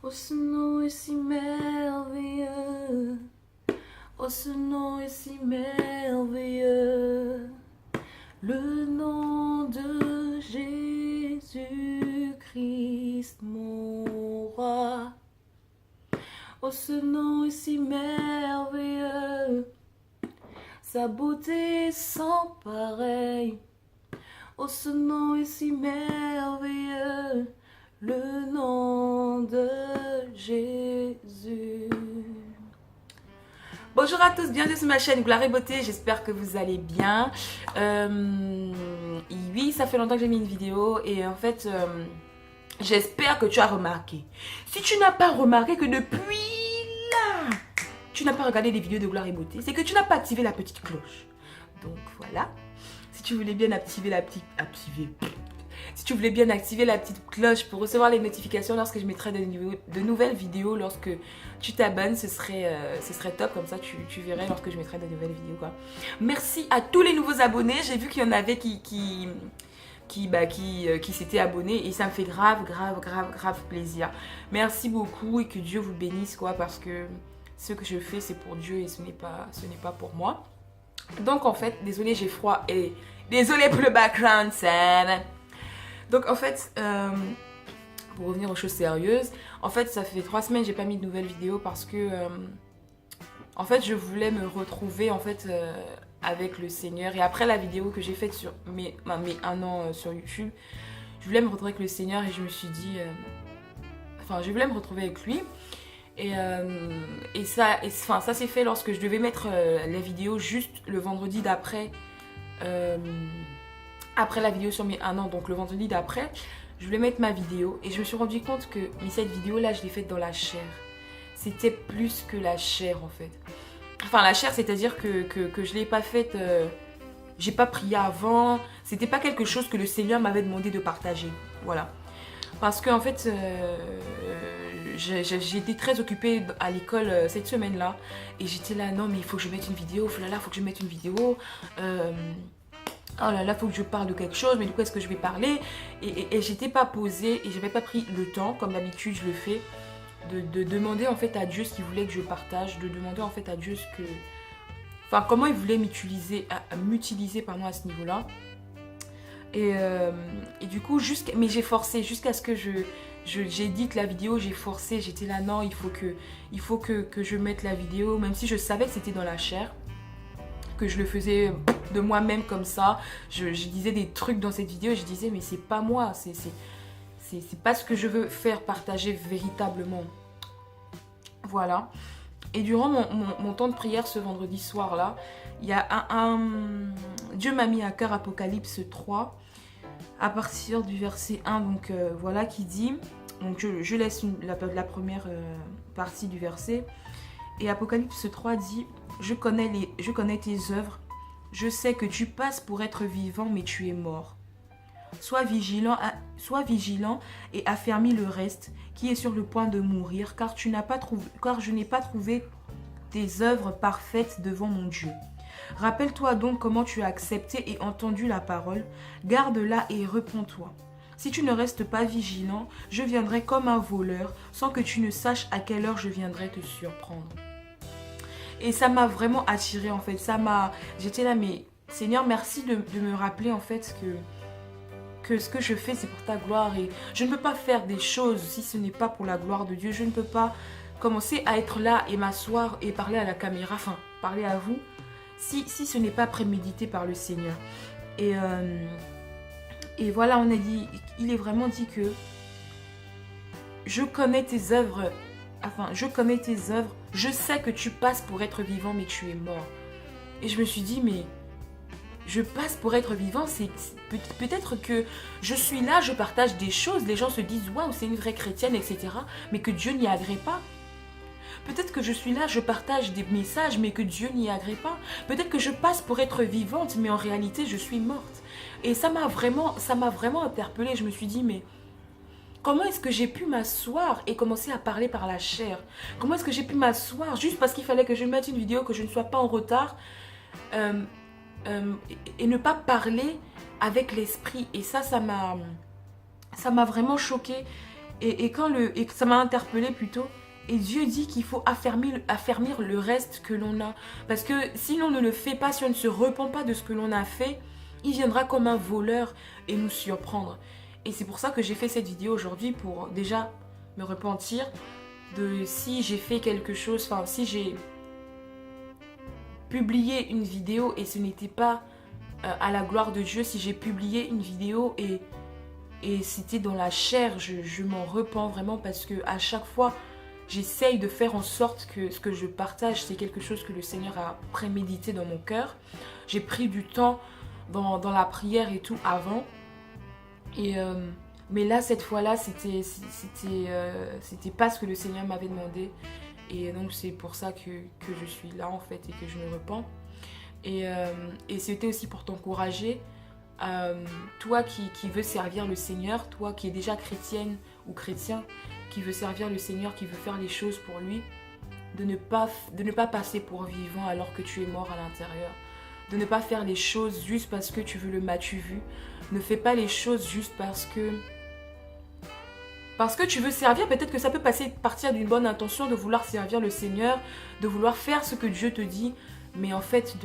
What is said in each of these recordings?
Oh, ce nom est si merveilleux. Oh, ce nom est si merveilleux. Le nom de Jésus-Christ, mon roi. Oh, ce nom est si merveilleux. Sa beauté est sans pareil. Oh, ce nom est si merveilleux. Le nom de Jésus. Bonjour à tous, bienvenue sur ma chaîne Gloire et Beauté, j'espère que vous allez bien. Oui, ça fait longtemps que j'ai mis une vidéo et en fait, j'espère que tu as remarqué. Si tu n'as pas remarqué que depuis là, tu n'as pas regardé les vidéos de Gloire et Beauté, c'est que tu n'as pas activé la petite cloche. Donc voilà, si tu voulais bien activer la petite... Si tu voulais bien activer la petite cloche pour recevoir les notifications lorsque je mettrai de nouvelles vidéos, lorsque tu t'abonnes, ce serait top. Comme ça, tu verrais lorsque je mettrai de nouvelles vidéos, quoi. Merci à tous les nouveaux abonnés. J'ai vu qu'il y en avait qui s'étaient abonnés et ça me fait grave plaisir. Merci beaucoup et que Dieu vous bénisse, quoi, parce que ce que je fais, c'est pour Dieu et ce n'est pas pour moi. Donc, en fait, désolé, j'ai froid et désolé pour le background scène. Donc en fait, pour revenir aux choses sérieuses, en fait ça fait 3 semaines que j'ai pas mis de nouvelles vidéos parce que en fait je voulais me retrouver en fait avec le Seigneur. Et après la vidéo que j'ai faite sur mes 1 an sur YouTube, je voulais me retrouver avec le Seigneur et je me suis dit, je voulais me retrouver avec lui. Et ça s'est fait lorsque je devais mettre la vidéo juste le vendredi d'après. Après la vidéo sur mes 1 an, donc le vendredi d'après, je voulais mettre ma vidéo et je me suis rendu compte que cette vidéo là je l'ai faite dans la chair. C'était plus que la chair en fait. Enfin la chair, c'est-à-dire que je l'ai pas faite, j'ai pas prié avant, c'était pas quelque chose que le Seigneur m'avait demandé de partager. Voilà. Parce que en fait, j'ai été très occupée à l'école cette semaine-là et j'étais là, non mais il faut que je mette une vidéo, faut que je mette une vidéo. Oh là là, faut que je parle de quelque chose, mais de quoi est-ce que je vais parler? Et j'étais pas posée et j'avais pas pris le temps, comme d'habitude je le fais, de demander en fait à Dieu ce qu'il voulait que je partage, de demander en fait à Dieu ce que... Enfin, comment il voulait m'utiliser à ce niveau-là. Et du coup, mais j'ai forcé jusqu'à ce que j'édite la vidéo, j'ai forcé, j'étais là, non, il faut que je mette la vidéo, même si je savais que c'était dans la chair, que je le faisais de moi-même comme ça. Je disais des trucs dans cette vidéo et je disais mais c'est pas moi, c'est pas ce que je veux faire partager véritablement. Voilà. Et durant mon temps de prière ce vendredi soir là, il y a Dieu m'a mis à cœur Apocalypse 3 à partir du verset 1, donc voilà, qui dit, donc je laisse la première partie du verset. Et Apocalypse 3 dit: je connais tes œuvres, je sais que tu passes pour être vivant, mais tu es mort. Sois vigilant et affermis le reste qui est sur le point de mourir, car je n'ai pas trouvé tes œuvres parfaites devant mon Dieu. Rappelle-toi donc comment tu as accepté et entendu la parole, garde-la et repens-toi. Si tu ne restes pas vigilant, je viendrai comme un voleur, sans que tu ne saches à quelle heure je viendrai te surprendre. Et ça m'a vraiment attirée en fait. J'étais là, mais Seigneur, merci de me rappeler en fait que ce que je fais c'est pour ta gloire. Et je ne peux pas faire des choses si ce n'est pas pour la gloire de Dieu. Je ne peux pas commencer à être là et m'asseoir et parler à la caméra, enfin parler à vous, si ce n'est pas prémédité par le Seigneur. Et voilà, il est vraiment dit que je connais tes œuvres. Je sais que tu passes pour être vivant, mais tu es mort. Et je me suis dit, mais je passe pour être vivant, c'est peut-être que je suis là, je partage des choses, les gens se disent, waouh, c'est une vraie chrétienne, etc. Mais que Dieu n'y agrée pas. Peut-être que je suis là, je partage des messages, mais que Dieu n'y agrée pas. Peut-être que je passe pour être vivante, mais en réalité, je suis morte. Et ça m'a vraiment interpellée. Je me suis dit, mais comment est-ce que j'ai pu m'asseoir et commencer à parler par la chair? Comment est-ce que j'ai pu m'asseoir juste parce qu'il fallait que je mette une vidéo, que je ne sois pas en retard et ne pas parler avec l'esprit? Et ça m'a vraiment choquée. Et que ça m'a interpellée plutôt. Et Dieu dit qu'il faut affermir le reste que l'on a. Parce que si l'on ne le fait pas, si on ne se repent pas de ce que l'on a fait, il viendra comme un voleur et nous surprendre. Et c'est pour ça que j'ai fait cette vidéo aujourd'hui, pour déjà me repentir de si j'ai fait quelque chose, enfin si j'ai publié une vidéo et ce n'était pas à la gloire de Dieu, si j'ai publié une vidéo et c'était dans la chair, je m'en repens vraiment, parce que à chaque fois, j'essaye de faire en sorte que ce que je partage, c'est quelque chose que le Seigneur a prémédité dans mon cœur. J'ai pris du temps dans la prière et tout avant. Mais là, cette fois-là, c'était pas ce que le Seigneur m'avait demandé. Et donc, c'est pour ça que je suis là, en fait, et que je me repens. Et c'était aussi pour t'encourager. Toi qui veux servir le Seigneur, toi qui es déjà chrétienne ou chrétien, qui veut servir le Seigneur, qui veut faire les choses pour lui, de ne pas passer pour vivant alors que tu es mort à l'intérieur. De ne pas faire les choses juste parce que tu veux le m'as-tu vu. Ne fais pas les choses juste parce que tu veux servir. Peut-être que ça peut partir d'une bonne intention de vouloir servir le Seigneur, de vouloir faire ce que Dieu te dit, mais en fait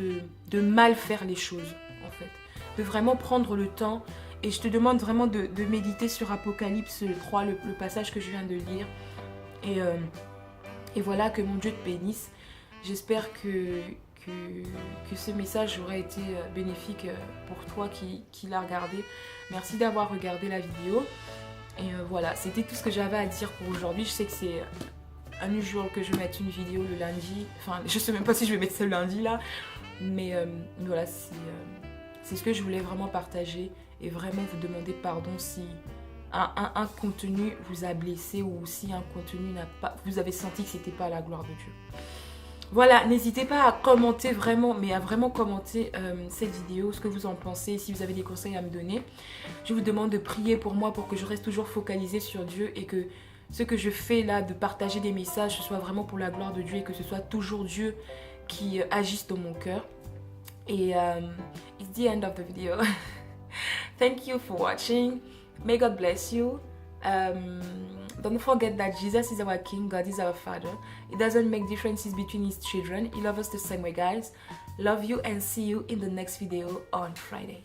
de mal faire les choses, en fait. De vraiment prendre le temps. Et je te demande vraiment de méditer sur Apocalypse 3, le passage que je viens de lire. Et voilà, que mon Dieu te bénisse. J'espère que ce message aura été bénéfique pour toi qui l'as regardé. Merci d'avoir regardé la vidéo. Et voilà, c'était tout ce que j'avais à dire pour aujourd'hui. Je sais que c'est unusual que je mette une vidéo le lundi. Enfin, je sais même pas si je vais mettre ça le lundi là. Mais voilà, c'est ce que je voulais vraiment partager. Et vraiment vous demander pardon si un contenu vous a blessé, ou si un contenu vous avez senti que c'était pas à la gloire de Dieu. Voilà, n'hésitez pas à commenter vraiment, mais à vraiment commenter cette vidéo, ce que vous en pensez, si vous avez des conseils à me donner. Je vous demande de prier pour moi, pour que je reste toujours focalisée sur Dieu, et que ce que je fais là, de partager des messages, ce soit vraiment pour la gloire de Dieu, et que ce soit toujours Dieu qui agisse dans mon cœur. Et it's the end of the video. Thank you for watching. May God bless you. Don't forget that Jesus is our King, God is our Father. It doesn't make differences between His children. He loves us the same way, guys. Love you, and see you in the next video on Friday.